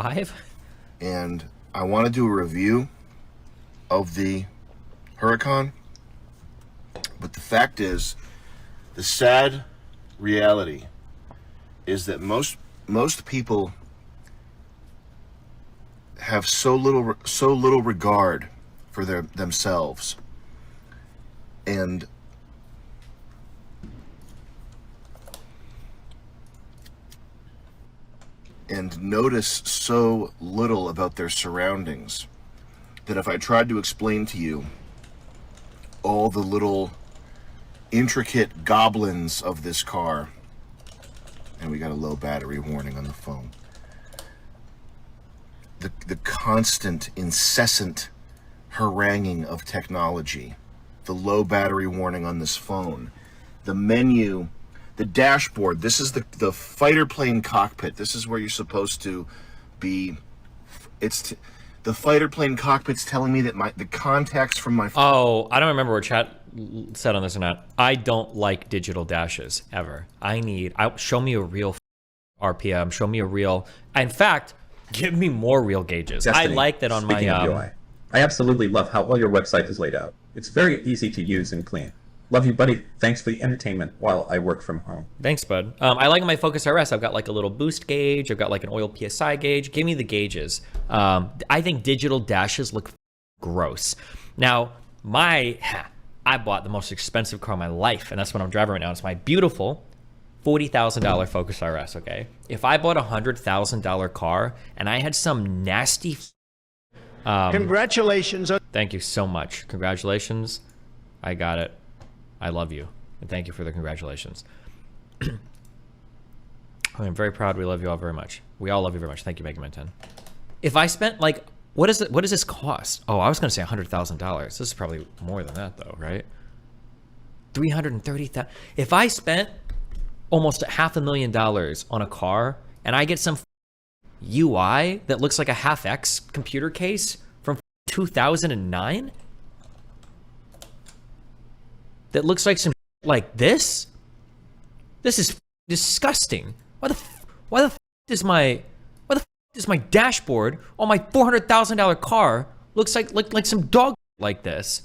5? And I want to do a review of the Huracan. But the fact is, the sad reality is that most people have so little regard for themselves, and notice so little about their surroundings that if I tried to explain to you all the little intricate goblins of this car, and we got a low battery warning on the phone, the constant, incessant haranguing of technology, the low battery warning on this phone, the menu, the dashboard. This is the fighter plane cockpit. This is where you're supposed to be. The fighter plane cockpit's telling me that the contacts from my Oh, I don't remember what chat said on this or not. I don't like digital dashes ever. Show me a real RPM. Show me a real. In fact, give me more real gauges. Destiny, I like that on speaking my of UI. I absolutely love how well your website is laid out. It's very easy to use and clean. Love you, buddy. Thanks for the entertainment while I work from home. Thanks, bud. I like my Focus RS. I've got like a little boost gauge. I've got like an oil PSI gauge. Give me the gauges. I think digital dashes look gross. Now, I bought the most expensive car in my life, and that's what I'm driving right now. It's my beautiful $40,000 Focus RS, okay? If I bought a $100,000 car and I had some nasty... Congratulations. Thank you so much. Congratulations. I got it. I love you. And thank you for the congratulations. I'm very proud. We love you all very much. We all love you very much. Thank you, Mega Man 10. If I spent like, what does this cost? Oh, I was going to say $100,000. This is probably more than that though, right? 330,000. If I spent almost $500,000 on a car and I get some UI that looks like a half X computer case from 2009 that looks like some like this is disgusting. Why the does my dashboard on my $400,000 car looks like some dog like this?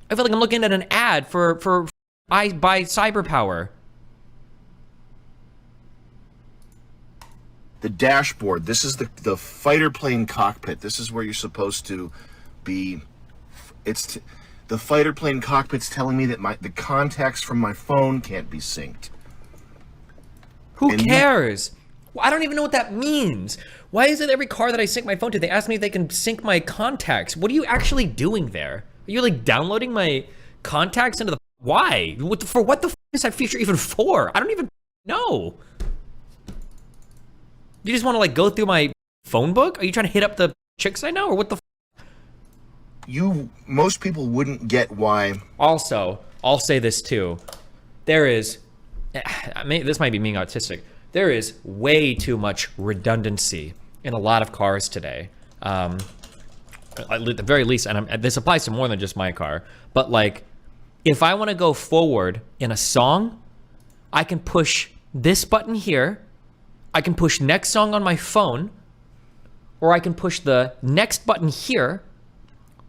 I feel like I'm looking at an ad for I buy Cyberpower. The dashboard. This is the fighter plane cockpit. This is where you're supposed to be. The fighter plane cockpit's telling me that the contacts from my phone can't be synced. Who cares? I don't even know what that means. Why is it every car that I sync my phone to, they ask me if they can sync my contacts? What are you actually doing there? Are you like downloading my contacts into the... Why? For what the is that feature even for? I don't even know. You just want to like go through my phone book? Are you trying to hit up the chicks I know, or what the... Most people wouldn't get why. Also, I'll say this too. There is, this might be being autistic. There is way too much redundancy in a lot of cars today. At the very least, and this applies to more than just my car, but like, if I want to go forward in a song, I can push this button here, I can push next song on my phone, or I can push the next button here,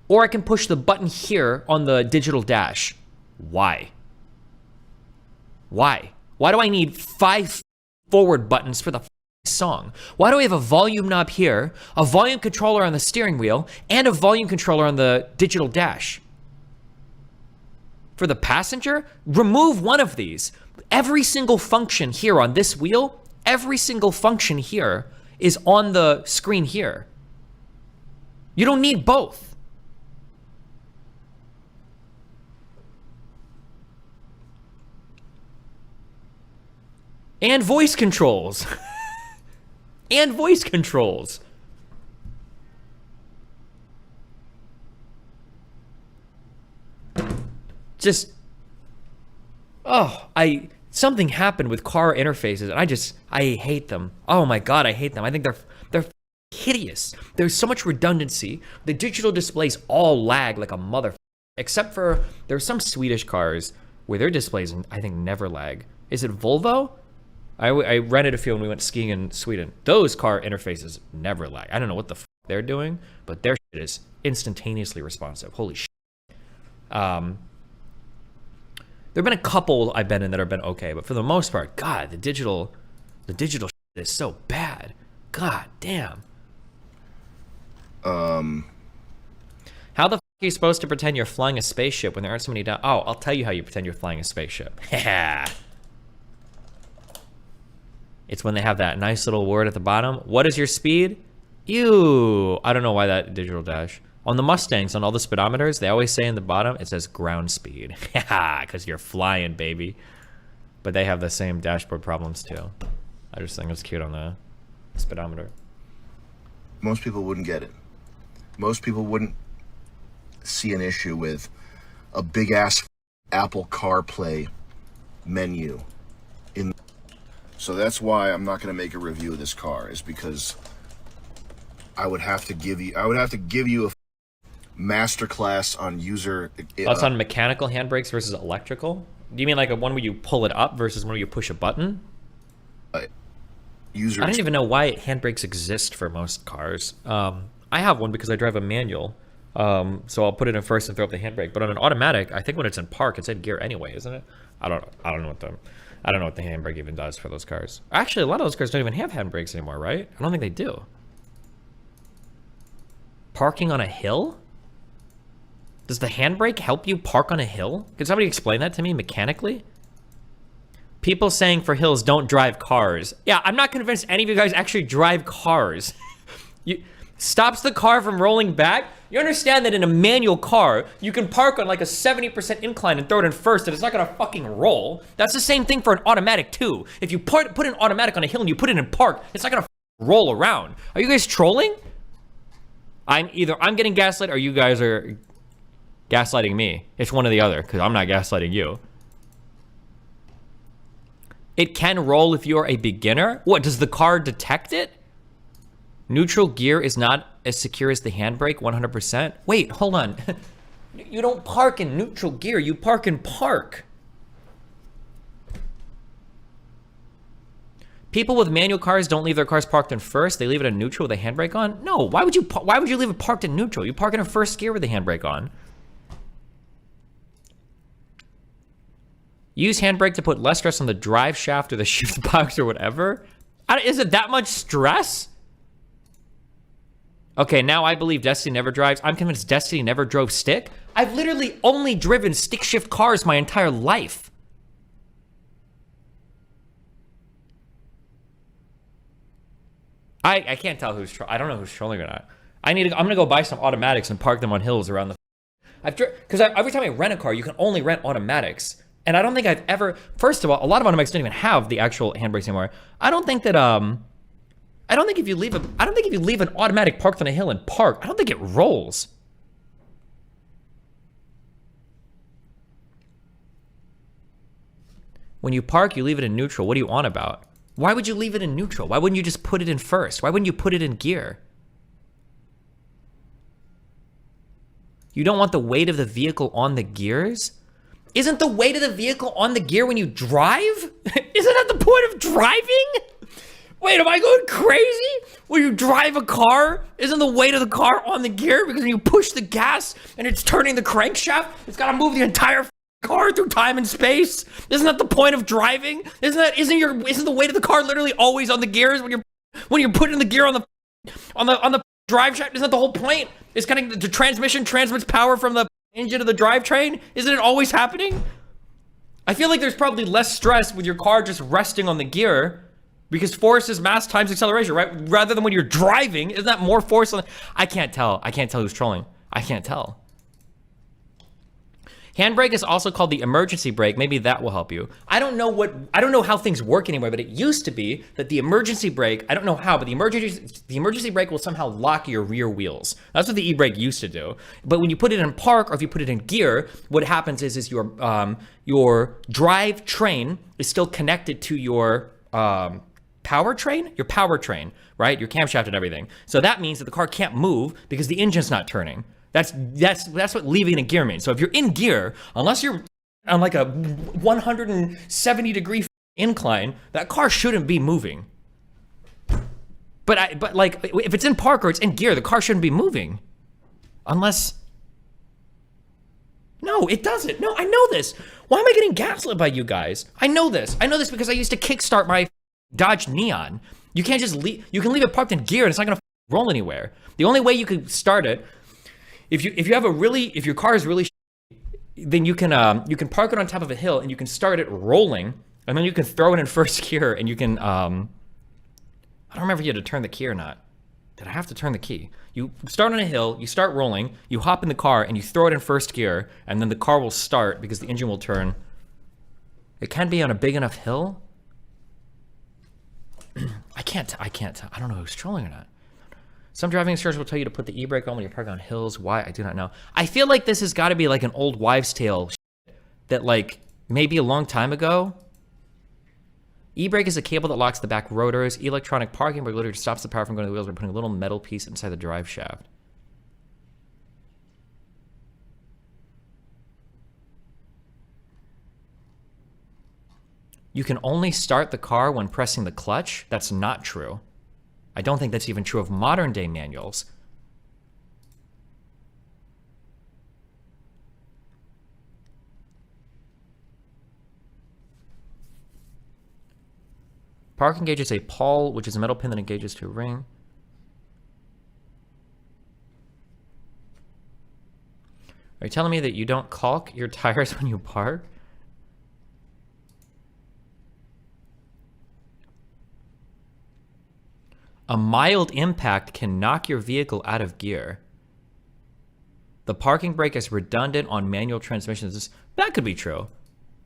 or I can push the button here on the digital dash. Why? Why? Why do I need 5 forward buttons for the song? Why do I have a volume knob here, a volume controller on the steering wheel, and a volume controller on the digital dash? For the passenger, remove one of these. Every single function here on this wheel, every single function here is on the screen here. You don't need both. And voice controls. And voice controls. Just, something happened with car interfaces, and I hate them. Oh my God, I hate them. I think they're hideous. There's so much redundancy. The digital displays all lag like a mother, except for there's some Swedish cars where their displays, I think, never lag. Is it Volvo? I rented a few when we went skiing in Sweden. Those car interfaces never lag. I don't know what the they're doing, but their shit is instantaneously responsive. Holy shit. There have been a couple I've been in that have been okay, but for the most part, God, the digital shit is so bad. God damn. How the fuck are you supposed to pretend you're flying a spaceship when there aren't so many down? Oh, I'll tell you how you pretend you're flying a spaceship. It's when they have that nice little word at the bottom. What is your speed? Ew. I don't know why that digital dash. On the Mustangs, on all the speedometers, they always say in the bottom, it says ground speed. Because you're flying, baby. But they have the same dashboard problems too. I just think it's cute on the speedometer. Most people wouldn't get it. Most people wouldn't see an issue with a big ass Apple CarPlay menu in. So that's why I'm not going to make a review of this car, is because I would have to give you a masterclass on user. That's on mechanical handbrakes versus electrical. Do you mean like a one where you pull it up versus one where you push a button? User. I don't even know why handbrakes exist for most cars. I have one because I drive a manual, so I'll put it in first and throw up the handbrake. But on an automatic, I think when it's in park, it's in gear anyway, isn't it? I don't know what the handbrake even does for those cars. Actually, a lot of those cars don't even have handbrakes anymore, right? I don't think they do. Parking on a hill? Does the handbrake help you park on a hill? Can somebody explain that to me mechanically? People saying for hills don't drive cars. Yeah, I'm not convinced any of you guys actually drive cars. Stops the car from rolling back. You understand that in a manual car, you can park on like a 70% incline and throw it in first and it's not gonna fucking roll. That's the same thing for an automatic too. If you put an automatic on a hill and you put it in park, it's not gonna roll around. Are you guys trolling? I'm getting gaslit or you guys are gaslighting me. It's one or the other, because I'm not gaslighting you. It can roll if you're a beginner. What, does the car detect it? Neutral gear is not as secure as the handbrake, 100%. Wait, hold on. You don't park in neutral gear, you park in park. People with manual cars don't leave their cars parked in first. They leave it in neutral with a handbrake on. No, why would you leave it parked in neutral? You park it in first gear with the handbrake on. Use handbrake to put less stress on the drive shaft or the shift box or whatever. Is it that much stress? Okay, now I believe Destiny never drives. I'm convinced Destiny never drove stick. I've literally only driven stick shift cars my entire life. I can't tell who's I don't know who's trolling or not. I'm gonna go buy some automatics and park them on hills around the. Because every time I rent a car, you can only rent automatics, and I don't think I've ever. First of all, a lot of automatics don't even have the actual handbrakes anymore. I don't think if you leave an automatic parked on a hill and park, I don't think it rolls. When you park, you leave it in neutral. What are you on about? Why would you leave it in neutral? Why wouldn't you just put it in first? Why wouldn't you put it in gear? You don't want the weight of the vehicle on the gears? Isn't the weight of the vehicle on the gear when you drive? Isn't that the point of driving? Wait, am I going crazy? When you drive a car, isn't the weight of the car on the gear? Because when you push the gas and it's turning the crankshaft, it's got to move the entire car through time and space. Isn't that the point of driving? Isn't the weight of the car literally always on the gears when you're putting the gear on the drive shaft? Isn't that the whole point? It's kind of the transmission transmits power from the engine to the drivetrain. Isn't it always happening? I feel like there's probably less stress with your car just resting on the gear because force is mass times acceleration, right? Rather than when you're driving, isn't that more force on? I can't tell who's trolling. I can't tell. Handbrake is also called the emergency brake. Maybe that will help you. I don't know how things work anymore, but it used to be that the emergency brake, I don't know how, but the emergency brake will somehow lock your rear wheels. That's what the e-brake used to do. But when you put it in park or if you put it in gear, what happens is your drive train is still connected to your powertrain, right? Your camshaft and everything. So that means that the car can't move because the engine's not turning. That's what leaving a gear means. So if you're in gear, unless you're on like a 170 degree incline, that car shouldn't be moving. But like, if it's in park or it's in gear, the car shouldn't be moving. Unless... No, it doesn't. No, I know this. Why am I getting gaslit by you guys? I know this. I know this because I used to kickstart my Dodge Neon. You can't just leave. You can leave it parked in gear and it's not gonna roll anywhere. The only way you can start it, if your car is really, then you can park it on top of a hill and you can start it rolling, and then you can throw it in first gear and you can I don't remember if you had to turn the key or not. Did I have to turn the key? You start on a hill, you start rolling, you hop in the car and you throw it in first gear, and then the car will start because the engine will turn. It can be on a big enough hill. I can't, I don't know who's trolling or not. Some driving instructors will tell you to put the e-brake on when you're parking on hills. Why? I do not know. I feel like this has got to be like an old wives' tale that like maybe a long time ago. E-brake is a cable that locks the back rotors. Electronic parking brake literally stops the power from going to the wheels by putting a little metal piece inside the drive shaft. You can only start the car when pressing the clutch. That's not true. I don't think that's even true of modern day manuals. Park engages a pawl, which is a metal pin that engages to a ring. Are you telling me that you don't caulk your tires when you park? A mild impact can knock your vehicle out of gear. The parking brake is redundant on manual transmissions. That could be true.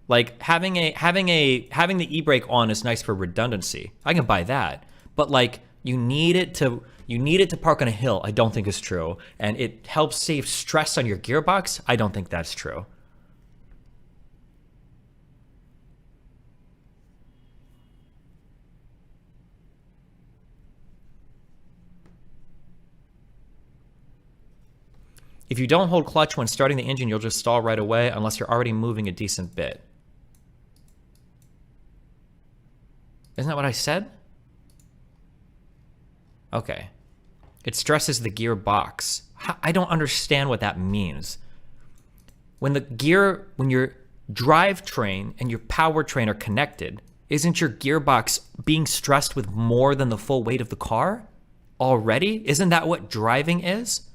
Like having the e-brake on is nice for redundancy. I can buy that. But like you need it to park on a hill, I don't think is true. And it helps save stress on your gearbox, I don't think that's true. If you don't hold clutch when starting the engine, you'll just stall right away unless you're already moving a decent bit. Isn't that what I said? Okay. It stresses the gearbox. I don't understand what that means. When your drivetrain and your powertrain are connected, isn't your gearbox being stressed with more than the full weight of the car already? Isn't that what driving is?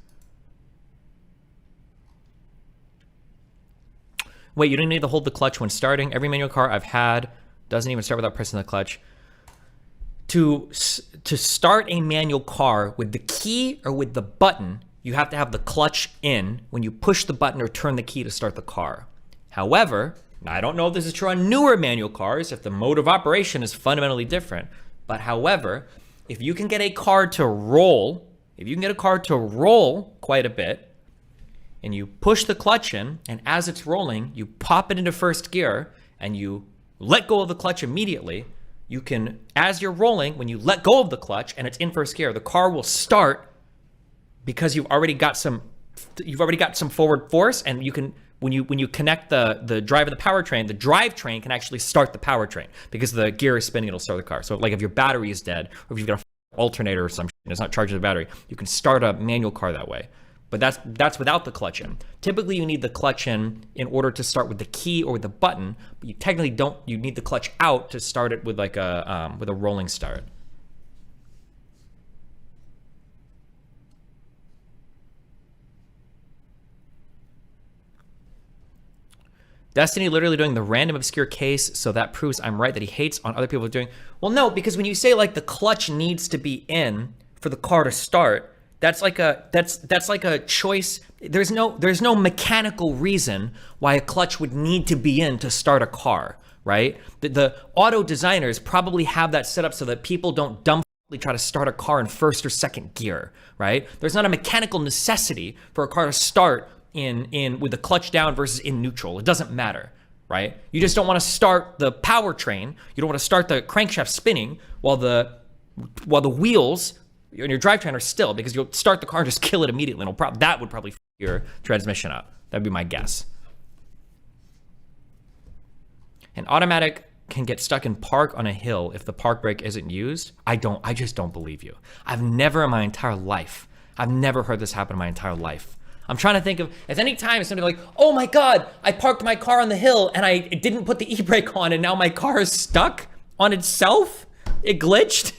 Wait, you don't need to hold the clutch when starting. Every manual car I've had doesn't even start without pressing the clutch. To start a manual car with the key or with the button, you have to have the clutch in when you push the button or turn the key to start the car. However, now I don't know if this is true on newer manual cars, if the mode of operation is fundamentally different, but however, if you can get a car to roll, quite a bit, and you push the clutch in, and as it's rolling, you pop it into first gear, and you let go of the clutch immediately, you can, as you're rolling, when you let go of the clutch and it's in first gear, the car will start because you've already got some forward force, and you can, when you connect the drive of the powertrain, the drivetrain can actually start the powertrain because the gear is spinning, it'll start the car. So like if your battery is dead, or if you've got an alternator or some shit and it's not charging the battery, you can start a manual car that way. But that's without the clutch in. Typically, you need the clutch in order to start with the key or with the button, but you technically don't. You need the clutch out to start it with like a rolling start. Destiny literally doing the random obscure case, so that proves I'm right that he hates on other people doing. Well, no, because when you say like the clutch needs to be in for the car to start. That's like a choice. There's no mechanical reason why a clutch would need to be in to start a car, right? The auto designers probably have that set up so that people don't dumbly try to start a car in first or second gear, right? There's not a mechanical necessity for a car to start in with the clutch down versus in neutral. It doesn't matter, right? You just don't want to start the powertrain. You don't want to start the crankshaft spinning while the wheels and your drivetrain are still, because you'll start the car and just kill it immediately. And that would probably f your transmission up. That'd be my guess. An automatic can get stuck in park on a hill if the park brake isn't used, I just don't believe you. I've never in my entire life, I've never heard this happen in my entire life. I'm trying to think of, if any time somebody like, oh my God, I parked my car on the hill and I didn't put the e-brake on and now my car is stuck on itself. It glitched.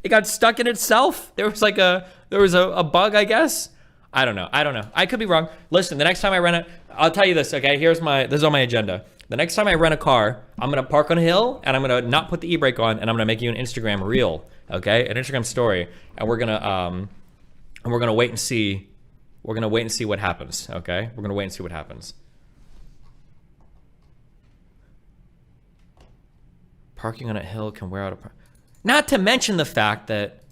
It got stuck in itself. There was a bug, I guess. I don't know. I could be wrong. Listen, the next time I rent it, I'll tell you this, okay? This is on my agenda. The next time I rent a car, I'm gonna park on a hill and I'm gonna not put the e-brake on and I'm gonna make you an Instagram reel, okay? An Instagram story. And we're gonna wait and see. We're gonna wait and see what happens, okay? We're gonna wait and see what happens. Parking on a hill can wear out a... Not to mention the fact that...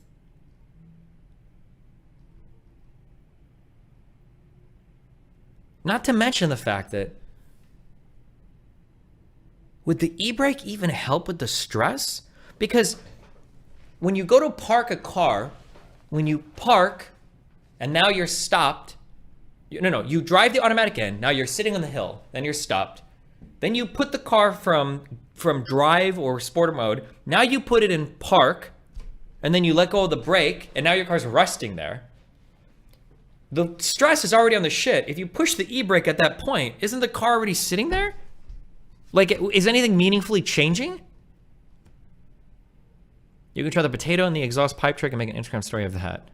Would the e-brake even help with the stress? Because when you go to park a car, when you park and now you're stopped, you drive the automatic in, now you're sitting on the hill, then you're stopped. Then you put the car from drive or sport mode, now you put it in park, and then you let go of the brake, and now your car's rusting there. The stress is already on the shit. If you push the e-brake at that point, isn't the car already sitting there? Like, is anything meaningfully changing? You can try the potato and the exhaust pipe trick and make an Instagram story of that.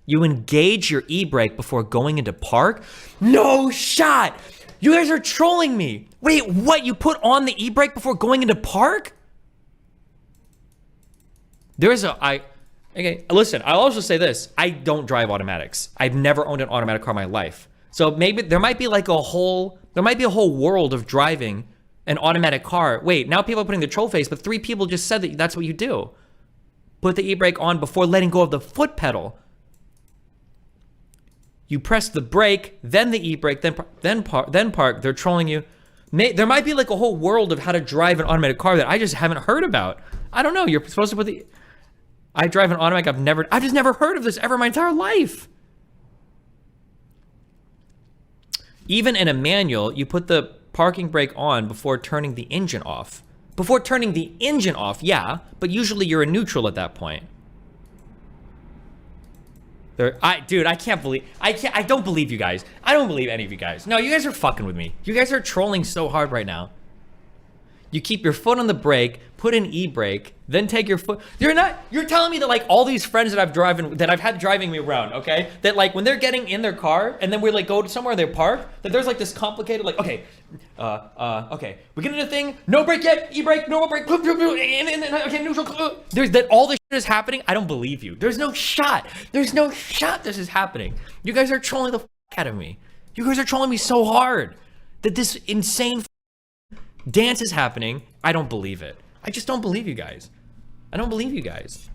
You engage your e-brake before going into park? No shot! You guys are trolling me. Wait, what? You put on the e-brake before going into park? Okay, listen, I'll also say this. I don't drive automatics. I've never owned an automatic car in my life. So maybe there might be like a whole world of driving an automatic car. Wait, now people are putting the troll face, but 3 people just said that that's what you do. Put the e-brake on before letting go of the foot pedal. You press the brake, then the e-brake, then park. They're trolling you. There might be like a whole world of how to drive an automatic car that I just haven't heard about. I don't know. You're supposed to put the... I drive an automatic. I've just never heard of this ever in my entire life. Even in a manual, you put the parking brake on before turning the engine off. Before turning the engine off, yeah, but usually you're in neutral at that point. Dude, I don't believe you guys. I don't believe any of you guys. No, you guys are fucking with me. You guys are trolling so hard right now. You keep your foot on the brake, put in e-brake, then take your foot. You're telling me that like all these friends that I've had driving me around, okay? That like when they're getting in their car and then we like go to somewhere they park, that there's like this complicated like, okay, we get in a thing, no brake yet, e-brake, no brake, and okay, neutral. There's that all this shit is happening. I don't believe you. There's no shot this is happening. You guys are trolling the fuck out of me. You guys are trolling me so hard that this insane dance is happening. I don't believe it. I just don't believe you guys. I don't believe you guys.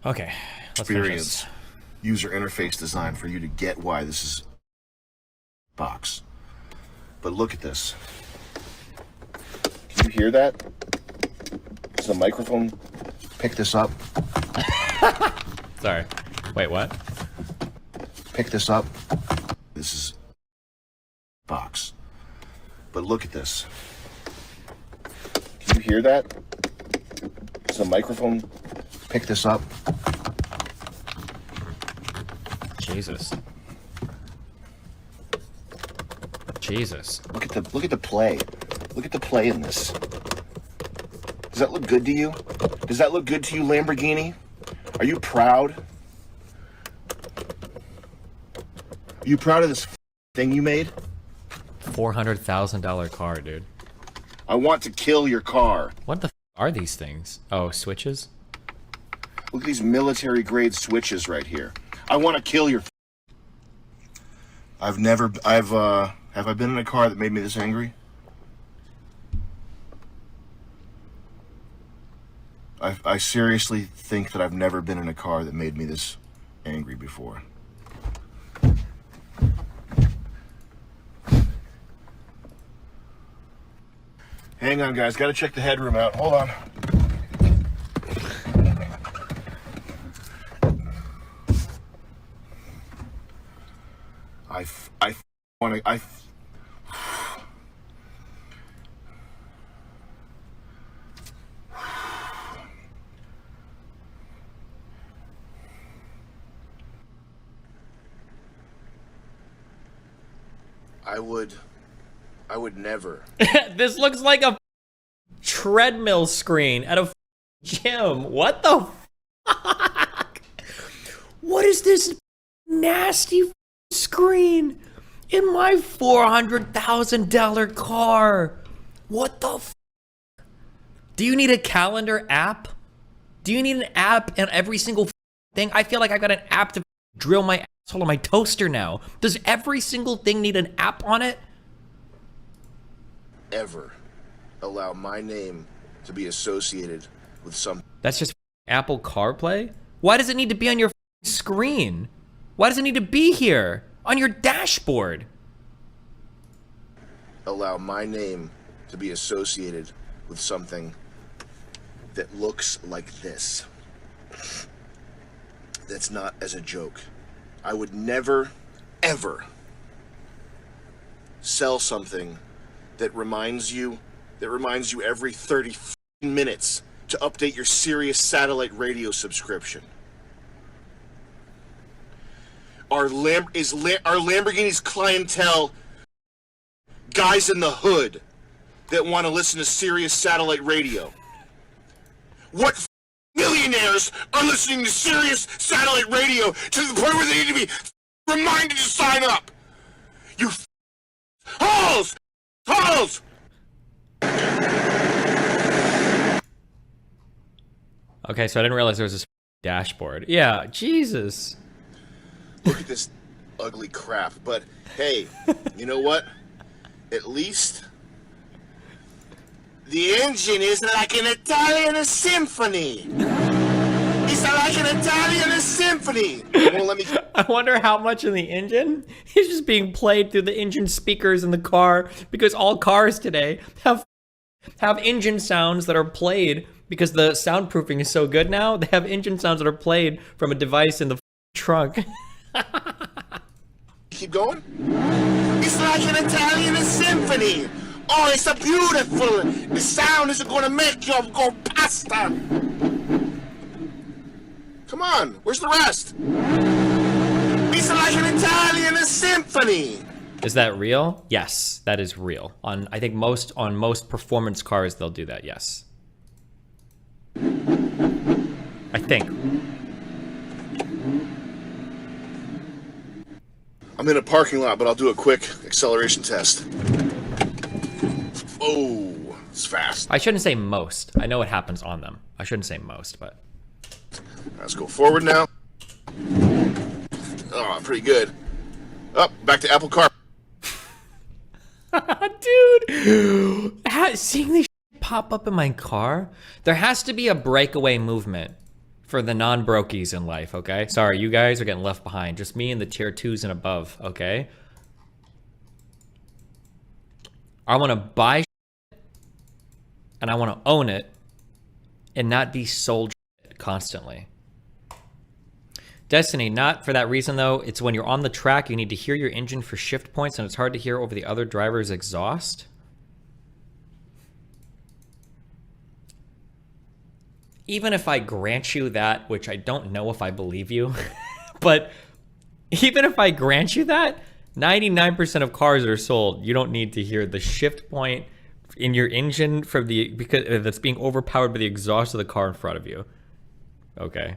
Okay. Experience, user interface design for you to get why this is box. But look at this. Can you hear that? Does the microphone pick this up? Sorry. Wait, what? Pick this up. This is box. But look at this. Can you hear that? Does the microphone pick this up? Jesus. Look at the play. Look at the play in this. Does that look good to you? Does that look good to you, Lamborghini? Are you proud? Are you proud of this thing you made? $400,000 car, dude. I want to kill your car. What the are these things? Oh, switches? Look at these military grade switches right here. I want to kill your... have I been in a car that made me this angry? I seriously think that I've never been in a car that made me this angry before. Hang on, guys. Got to check the headroom out. Hold on. want to. I would never. This looks like a treadmill screen at a gym. What the fuck? What is this nasty screen in my $400,000 car? What the fuck? Do you need a calendar app? Do you need an app in every single thing? I feel like I've got an app to drill my asshole on my toaster now. Does every single thing need an app on it? Ever allow my name to be associated with some. That's just Apple CarPlay? Why does it need to be on your screen? Why does it need to be here on your dashboard? Allow my name to be associated with something that looks like this. That's not as a joke. I would never, ever sell something that reminds you every 30 minutes to update your Sirius satellite radio subscription. Are Lamborghini's clientele guys in the hood that want to listen to Sirius satellite radio? What millionaires are listening to Sirius satellite radio to the point where they need to be reminded to sign up? You holes! Holes! Okay, so I didn't realize there was this dashboard. Yeah, Jesus. Look at this ugly crap. But hey, you know what? At least the engine is like an Italian symphony. It's like an Italian symphony. Let me. I wonder how much in the engine is just being played through the engine speakers in the car, because all cars today have engine sounds that are played because the soundproofing is so good now. They have engine sounds that are played from a device in the trunk. Keep going. It's like an Italian symphony. Oh, it's a beautiful. The sound is going to make you go pasta. Come on, where's the rest? It's like an Italian symphony. Is that real? Yes, that is real. I think most performance cars they'll do that. Yes. I think. I'm in a parking lot, but I'll do a quick acceleration test. Oh, it's fast. I shouldn't say most. I know what happens on them. I shouldn't say most, but. Let's go forward now. Oh, pretty good. Up, back to Apple Car. Dude, seeing this pop up in my car, there has to be a breakaway movement for the non-brokies in life, okay? Sorry, you guys are getting left behind. Just me and the tier 2s and above, okay? I want to buy and I want to own it and not be sold constantly. Destiny, not for that reason though. It's when you're on the track, you need to hear your engine for shift points and it's hard to hear over the other driver's exhaust. Even if I grant you that, which I don't know if I believe you, but even if I grant you that, 99% of cars that are sold, you don't need to hear the shift point in your engine because that's being overpowered by the exhaust of the car in front of you. Okay.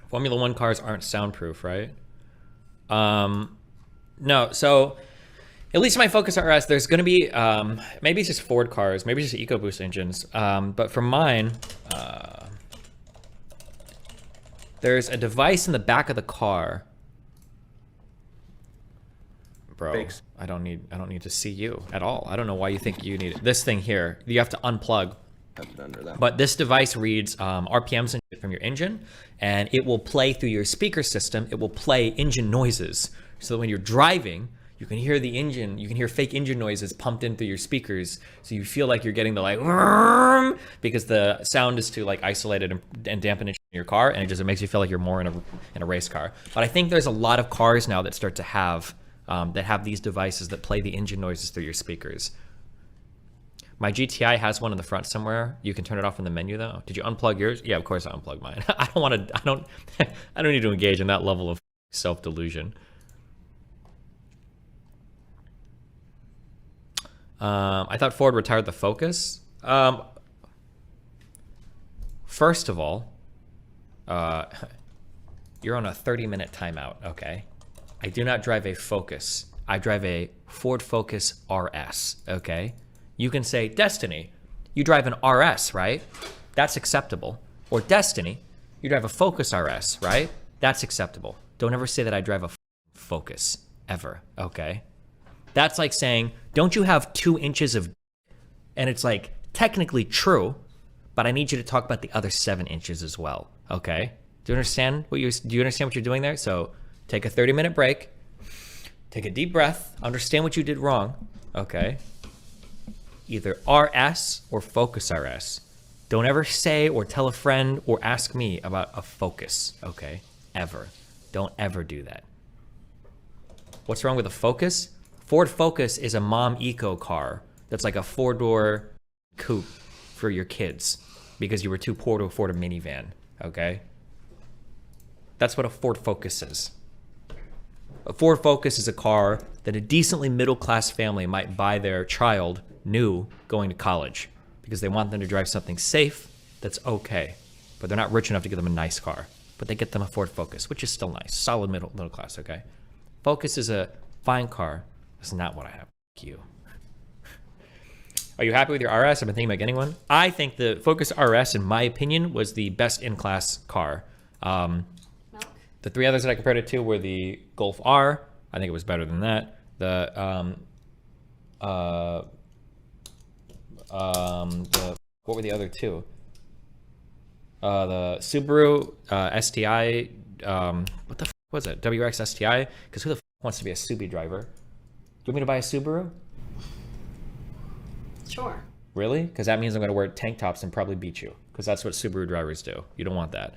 Formula One cars aren't soundproof, right? No, so at least my Focus RS, there's going to be, maybe it's just Ford cars, maybe it's just EcoBoost engines. But for mine, there's a device in the back of the car. Bro, Thanks. I don't need to see you at all. I don't know why you think you need it. This thing here, you have to unplug. Under that. But this device reads RPMs and shit from your engine, and it will play through your speaker system. It will play engine noises, so that when you're driving, you can hear the engine, you can hear fake engine noises pumped in through your speakers, so you feel like you're getting the like "Vroom," because the sound is too like isolated and dampened in your car, and it makes you feel like you're more in a race car. But I think there's a lot of cars now that start to have these devices that play the engine noises through your speakers. My GTI has one in the front somewhere. You can turn it off in the menu though. Did you unplug yours? Yeah, of course I unplugged mine. I don't need to engage in that level of self-delusion. I thought Ford retired the Focus. First of all, you're on a 30-minute timeout, okay? I do not drive a Focus. I drive a Ford Focus RS, okay? You can say, Destiny, you drive an RS, right? That's acceptable. Or Destiny, you drive a Focus RS, right? That's acceptable. Don't ever say that I drive a Focus, ever, okay? That's like saying, don't you have 2 inches of, and it's like technically true, but I need you to talk about the other 7 inches as well, okay? Do you understand what you're doing there? So take a 30-minute break, take a deep breath, understand what you did wrong, okay? Either RS or Focus RS. Don't ever say or tell a friend or ask me about a Focus, okay? Ever. Don't ever do that. What's wrong with a Focus? Ford Focus is a mom eco car that's like a 4-door coupe for your kids because you were too poor to afford a minivan, okay? That's what a Ford Focus is. A Ford Focus is a car that a decently middle-class family might buy their child new going to college because they want them to drive something safe that's okay, but they're not rich enough to get them a nice car, but they get them a Ford Focus, which is still nice, solid middle class, okay? Focus is a fine car. That's not what I have. F you. Are you happy with your RS? I've been thinking about getting one. I think the Focus RS, in my opinion, was the best in-class car. The 3 others that I compared it to were the Golf R. I think it was better than that. What were the other 2? The Subaru STI. What the f was it? WRX STI? Because who the f wants to be a Subi driver? Do you want me to buy a Subaru? Sure. Really? Because that means I'm going to wear tank tops and probably beat you. Because that's what Subaru drivers do. You don't want that.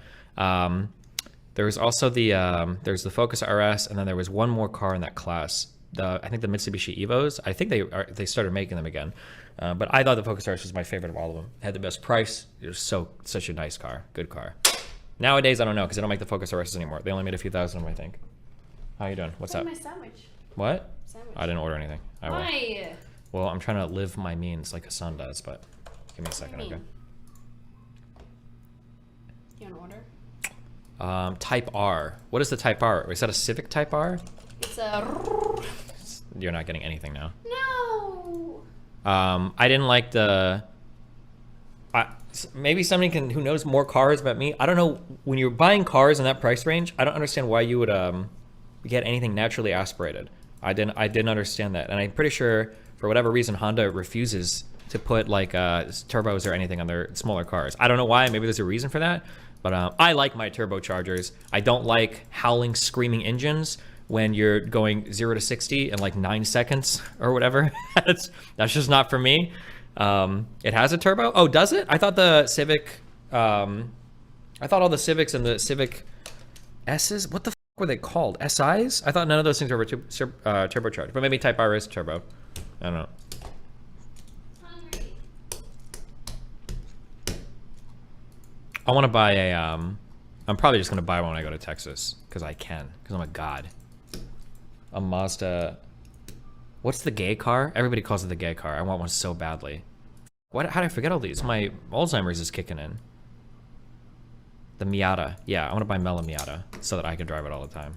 There was also there's the Focus RS, and then there was one more car in that class. I think the Mitsubishi Evos. I think they started making them again. But I thought the Focus RS was my favorite of all of them. It had the best price. It was such a nice car. Good car. Nowadays, I don't know, because they don't make the Focus RSs anymore. They only made a few thousand of them, I think. How you doing? What's up? My sandwich. What? Sandwich. I didn't order anything. I will. Why? Well, I'm trying to live my means like a son does, but give me a second, okay? You want to order? Type R. What is the Type R? Is that a Civic Type R? It's a... You're not getting anything now. No! I didn't like the... maybe somebody who knows more cars about me. I don't know. When you're buying cars in that price range, I don't understand why you would get anything naturally aspirated. I didn't understand that. And I'm pretty sure, for whatever reason, Honda refuses to put like turbos or anything on their smaller cars. I don't know why. Maybe there's a reason for that. But I like my turbochargers. I don't like howling, screaming engines when you're going 0 to 60 in like 9 seconds or whatever. That's just not for me. It has a turbo. Oh, does it? I thought the Civic. I thought all the Civics and the Civic S's. What the f were they called? SIs? I thought none of those things were turbocharged. But maybe Type R is turbo. I don't know. I want to buy a. I'm probably just gonna buy one when I go to Texas because I can. Because I'm a god. A Mazda. What's the gay car? Everybody calls it the gay car. I want one so badly. What? How did I forget all these? My Alzheimer's is kicking in. The Miata. Yeah, I want to buy Mela Miata so that I can drive it all the time.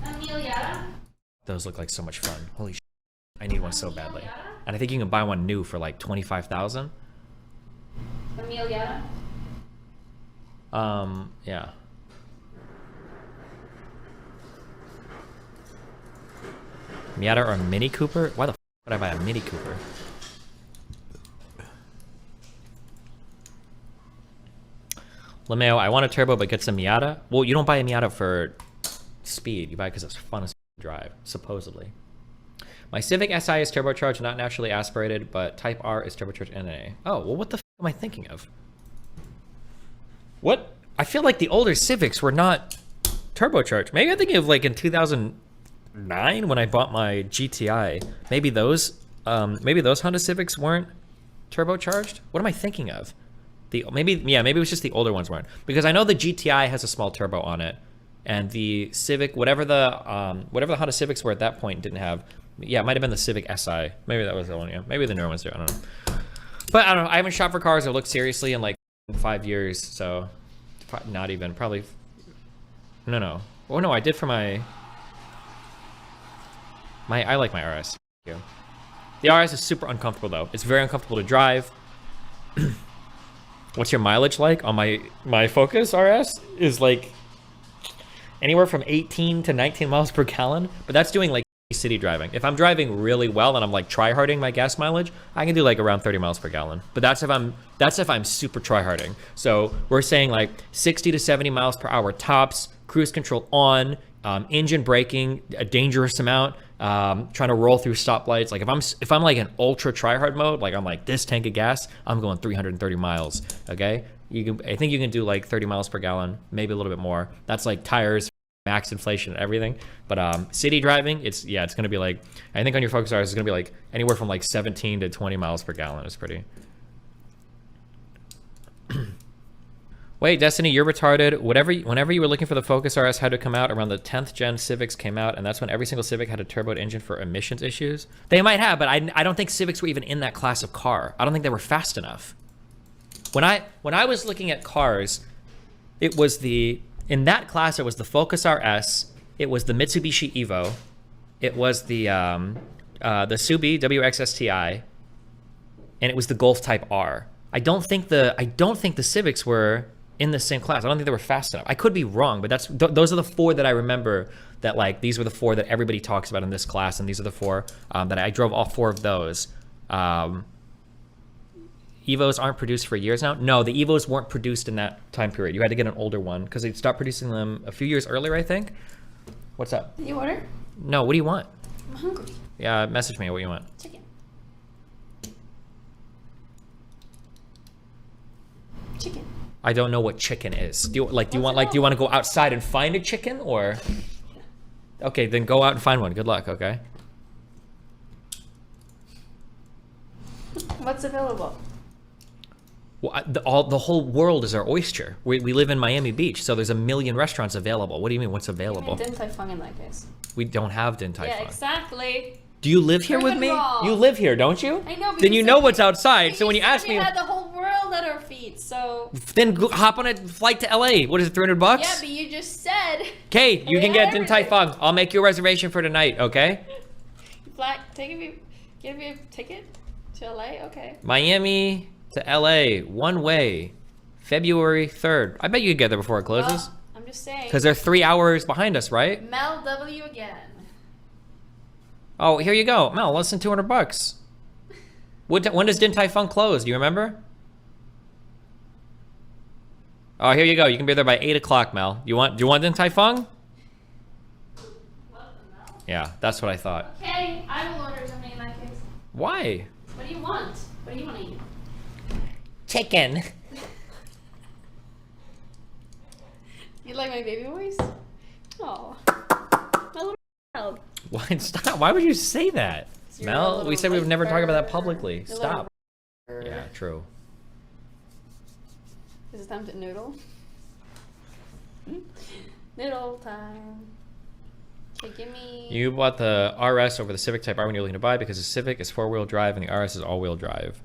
Miata? Those look like so much fun. Holy shit. I need one so badly. And I think you can buy one new for like $25,000. Miata? Yeah. Miata or a Mini Cooper? Why the f would I buy a Mini Cooper? LeMayo, I want a turbo but gets a Miata. Well, you don't buy a Miata for speed. You buy it because it's fun as drive, supposedly. My Civic Si is turbocharged, not naturally aspirated, but Type R is turbocharged NA. Oh, well, what the f am I thinking of? What? I feel like the older Civics were not turbocharged. Maybe I'm thinking of like in 2009 when I bought my GTI. Maybe those Honda Civics weren't turbocharged. What am I thinking of? Maybe it was just the older ones weren't, because I know the GTI has a small turbo on it, and the Civic, whatever the Honda Civics were at that point, didn't have. Yeah, it might have been the Civic Si. Maybe that was the one. Yeah, maybe the newer ones do. I don't know. But I don't know. I haven't shopped for cars or looked seriously in like 5 years, so not even probably. No. Oh no, I did for my. I like my RS. Thank you. The RS is super uncomfortable though. It's very uncomfortable to drive. What's your mileage like on my Focus RS? Is like anywhere from 18 to 19 miles per gallon, but that's doing like city driving. If I'm driving really well and I'm like tryharding my gas mileage, I can do like around 30 miles per gallon. But that's if I'm super tryharding. So we're saying like 60 to 70 miles per hour tops, cruise control on, engine braking a dangerous amount, trying to roll through stoplights. Like if I'm like in ultra tryhard mode, like I'm like this tank of gas, I'm going 330 miles. Okay, I think you can do like 30 miles per gallon, maybe a little bit more. That's like tires, max inflation and everything. But city driving, it's gonna be like, I think on your Focus RS it's gonna be like anywhere from like 17 to 20 miles per gallon. It's pretty. Wait, Destiny, you're retarded. Whenever you were looking for the Focus RS had to come out, around the 10th gen Civics came out, and that's when every single Civic had a turboed engine for emissions issues. They might have, but I don't think Civics were even in that class of car. I don't think they were fast enough. When I was looking at cars, it was in that class it was the Focus RS, it was the Mitsubishi Evo, it was the Subi WXSTI, and it was the Golf Type R. I don't think the Civics were in the same class. I don't think they were fast enough. I could be wrong, but those are the four that I remember, that like these were the four that everybody talks about in this class, and these are the four that I drove all four of those. Evos aren't produced for years now. No, the Evos weren't produced in that time period. You had to get an older one because they stopped producing them a few years earlier, I think. What's up? Did you order? No, what do you want? I'm hungry. Yeah, message me what you want. Chicken. Chicken. I don't know what chicken is. Do you want to go outside and find a chicken, or? Okay, then go out and find one. Good luck, okay? What's available? Well, the whole world is our oyster. We live in Miami Beach, so there's a million restaurants available. What do you mean, what's available? Din Tai Fung in that case. We don't have Din Tai Fung. Yeah, exactly. Do you live here with me? Wrong. You live here, don't you? I know. But Then you know what's outside. So when you ask me, we had the whole world at our feet. So. Then hop on a flight to LA. What is it, $300? Yeah, but you just said. Okay, you can get Din Tai Fung. I'll make you a reservation for tonight. Okay. Give me a ticket to LA. Okay. Miami to LA, one way, February 3rd. I bet you could get there before it closes. Well, I'm just saying. Because they're 3 hours behind us, right? Mel W again. Oh, here you go. Mel, less than $200. When does Din Tai Fung close? Do you remember? Oh, here you go. You can be there by 8 o'clock, Mel. Do you want Din Tai Fung? Yeah, that's what I thought. Okay, I will order something in that case. Why? What do you want? What do you want to eat? Chicken. You like my baby voice? Oh, my little child. Why? Stop. Why would you say that? You're a Mel, little we said we would never talk about that publicly. You're a Stop. little- Yeah, true. Is it time to noodle? Noodle time. Okay, give me. You bought the RS over the Civic Type R when you're looking to buy because the Civic is 4-wheel drive and the RS is all-wheel drive.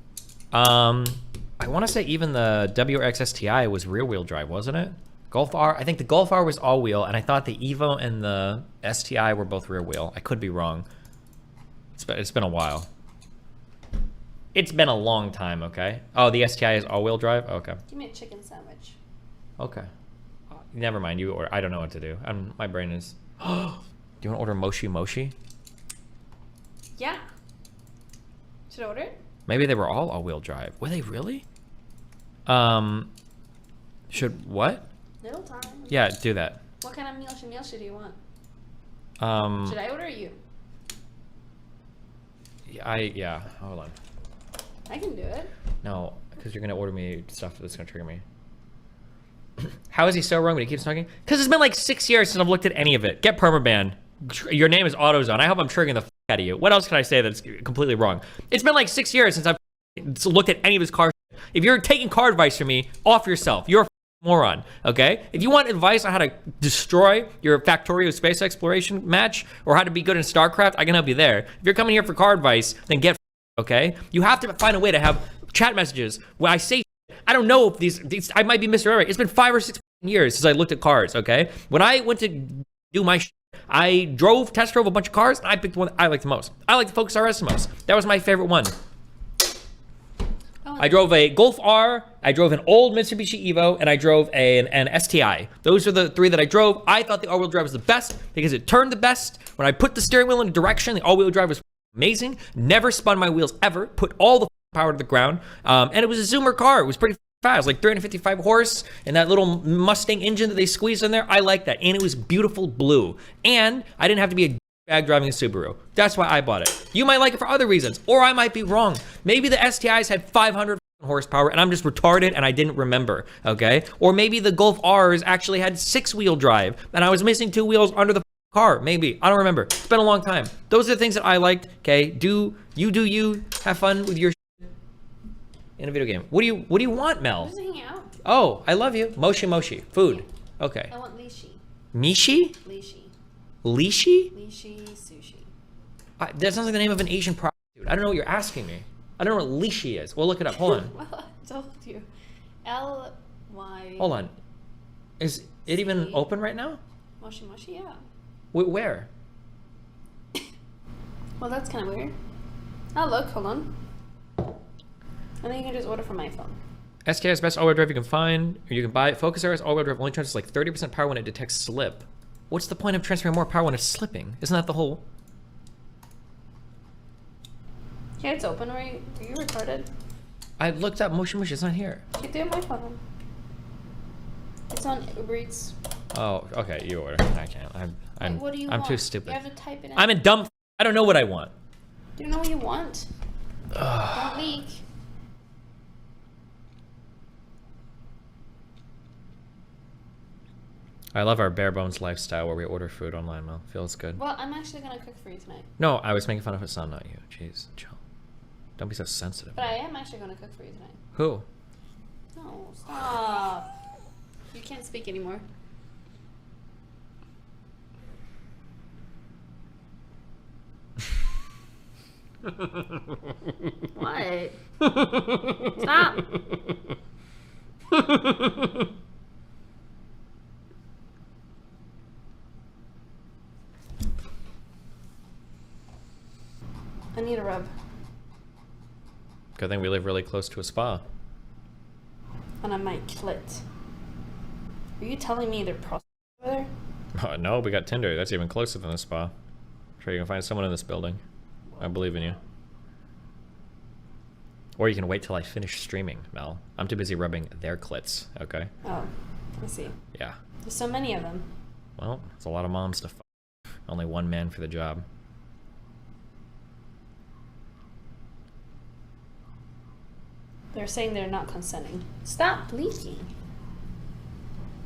I want to say even the WXSTI was rear-wheel drive, wasn't it? Golf R, I think the Golf R was all-wheel, and I thought the Evo and the STI were both rear-wheel. I could be wrong. It's been a while. It's been a long time, okay? Oh, the STI is all-wheel drive? Okay. Give me a chicken sandwich. Okay. Never mind, you order. I don't know what to do. My brain is... Do you want to order Moshi Moshi? Yeah. Should I order it? Maybe they were all-wheel drive. Were they really? Should what? Noodle time. Yeah, do that. What kind of meal do you want? Um, Should I order or you? Yeah, hold on. I can do it. No, because you're gonna order me stuff that's gonna trigger me. How is he so wrong when he keeps talking? Because it's been like 6 years since I've looked at any of it. Get permaban. Your name is AutoZone. I hope I'm triggering the f out of you. What else can I say that's completely wrong? It's been like 6 years since I've looked at any of his car. If you're taking car advice from me, off yourself. You're a moron, okay? If you want advice on how to destroy your Factorio space exploration match or how to be good in StarCraft, I can help you there. If you're coming here for car advice, then get okay? You have to find a way to have chat messages where I say, I don't know if these I might be misremembering. It's been 5 or 6 years since I looked at cars, okay? When I went to do my I test drove a bunch of cars, and I picked one I liked the most. I like the Focus RS the most. That was my favorite one. I drove a Golf R, I drove an old Mitsubishi Evo, and I drove an STI. Those are the 3 that I drove. I thought the all-wheel drive was the best because it turned the best. When I put the steering wheel in a direction, the all-wheel drive was amazing. Never spun my wheels ever. Put all the power to the ground. And it was a Zoomer car. It was pretty fast, like 355 horse, and that little Mustang engine that they squeezed in there. I like that. And it was beautiful blue. And I didn't have to be a bag driving a Subaru. That's why I bought it. You might like it for other reasons, or I might be wrong. Maybe the STIs had 500 horsepower and I'm just retarded and I didn't remember, okay? Or maybe the Golf R's actually had 6-wheel drive and I was missing 2 wheels under the car. Maybe. I don't remember. It's been a long time. Those are the things that I liked, okay? Do you have fun with your in a video game. What do you want, Mel? Just hang out. Oh, I love you. Moshi. Food. Okay. I want lishi. Mishi? Lishi. Lishi? Lishi sushi. That sounds like the name of an Asian prostitute. I don't know what you're asking me. I don't know what lishi is. We'll look it up. Hold on. Well, I told you. L-Y... Hold on. Is it even open right now? Moshi, yeah. Where? Well, that's kind of weird. Oh, look, hold on. And then you can just order from my phone. SKI is best all-wheel drive you can find, or you can buy it. Focus RS all-wheel drive only transfers like 30% power when it detects slip. What's the point of transferring more power when it's slipping? Isn't that the whole... Yeah, it's open. Are you retarded? I looked up Moshi. It's not here. You do it my phone. It's on Uber Eats. Oh, okay. You order. I can't. I'm What do you I'm want? too stupid. You have to type it in. I'm a dumb. I don't know what I want. Do you know what you want? Don't leak. I love our bare bones lifestyle where we order food online, Mel. Feels good. Well, I'm actually gonna cook for you tonight. No, I was making fun of Hassan, not you. Jeez, chill. Don't be so sensitive. But I am actually gonna cook for you tonight. Who? No, stop. You can't speak anymore. What? Stop. I need a rub. Good thing we live really close to a spa. And on my clit. Are you telling me they're prostitutes over there? Oh, no, we got Tinder. That's even closer than the spa. I'm sure you can find someone in this building. I believe in you. Or you can wait till I finish streaming, Mel. I'm too busy rubbing their clits, okay? Oh, I see. Yeah. There's so many of them. Well, it's a lot of moms to fuck. Only one man for the job. They're saying they're not consenting. Stop leaking.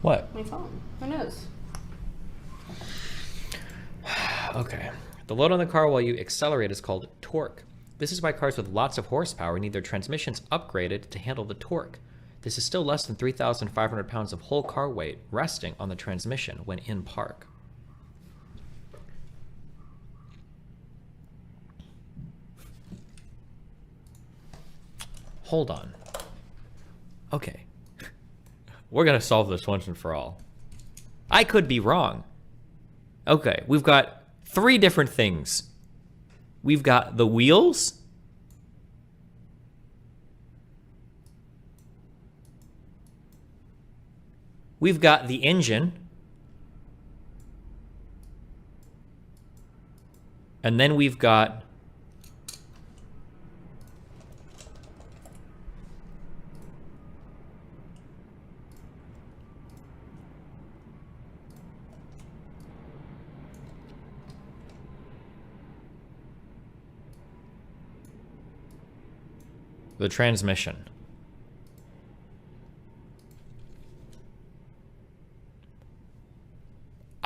What? My phone. Who knows? Okay. The load on the car while you accelerate is called torque. This is why cars with lots of horsepower need their transmissions upgraded to handle the torque. This is still less than 3,500 pounds of whole car weight resting on the transmission when in park. Hold on. Okay. We're gonna solve this once and for all. I could be wrong. Okay, we've got 3 different things. We've got the wheels. We've got the engine. And then we've got the transmission.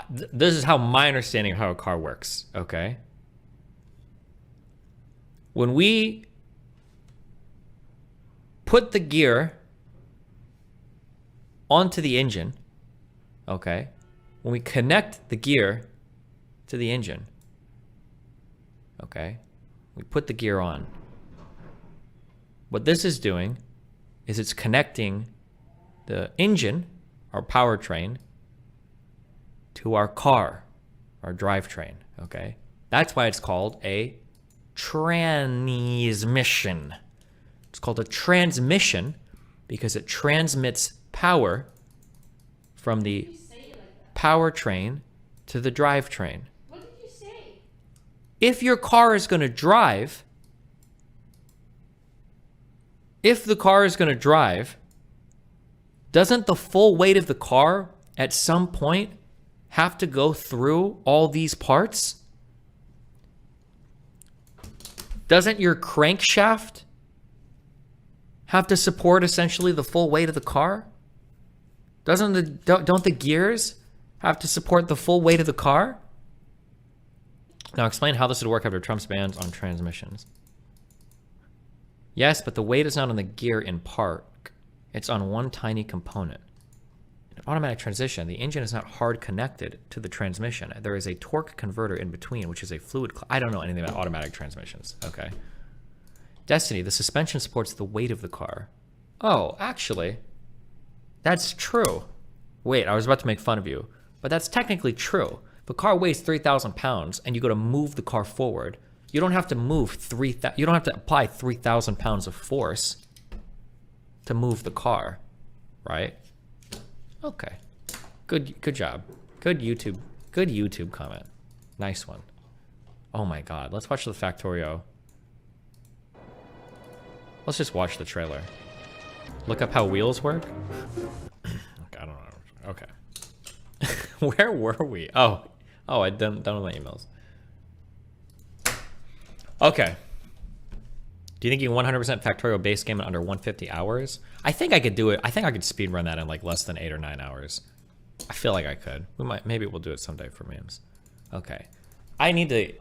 This is how my understanding of how a car works, okay? When we put the gear onto the engine, okay? When we connect the gear to the engine, okay? We put the gear on. What this is doing is it's connecting the engine, our powertrain, to our car, our drivetrain, okay? That's why it's called a transmission. It's called a transmission because it transmits power from the powertrain to the drivetrain. What did you say? If your car is going to drive, doesn't the full weight of the car at some point have to go through all these parts? Doesn't your crankshaft have to support essentially the full weight of the car? Don't the gears have to support the full weight of the car? Now explain how this would work after Trump's bans on transmissions. Yes, but the weight is not on the gear in park. It's on one tiny component. In automatic transition, the engine is not hard connected to the transmission. There is a torque converter in between, which is a fluid. I don't know anything about automatic transmissions. Okay. Destiny, the suspension supports the weight of the car. Oh, actually, that's true. Wait, I was about to make fun of you, but that's technically true. If a car weighs 3,000 pounds and you go to move the car forward, you don't have to move you don't have to apply 3,000 pounds of force to move the car, right? Okay. Good job. Good YouTube comment. Nice one. Oh my god. Let's watch the Factorio. Let's just watch the trailer. Look up how wheels work. Okay, I don't know. Okay. Where were we? Oh, I done with my emails. Okay. Do you think you can 100% Factorio base game in under 150 hours? I think I could do it. I think I could speed run that in like less than 8 or 9 hours. I feel like I could. Maybe we'll do it someday for memes. Okay. I need to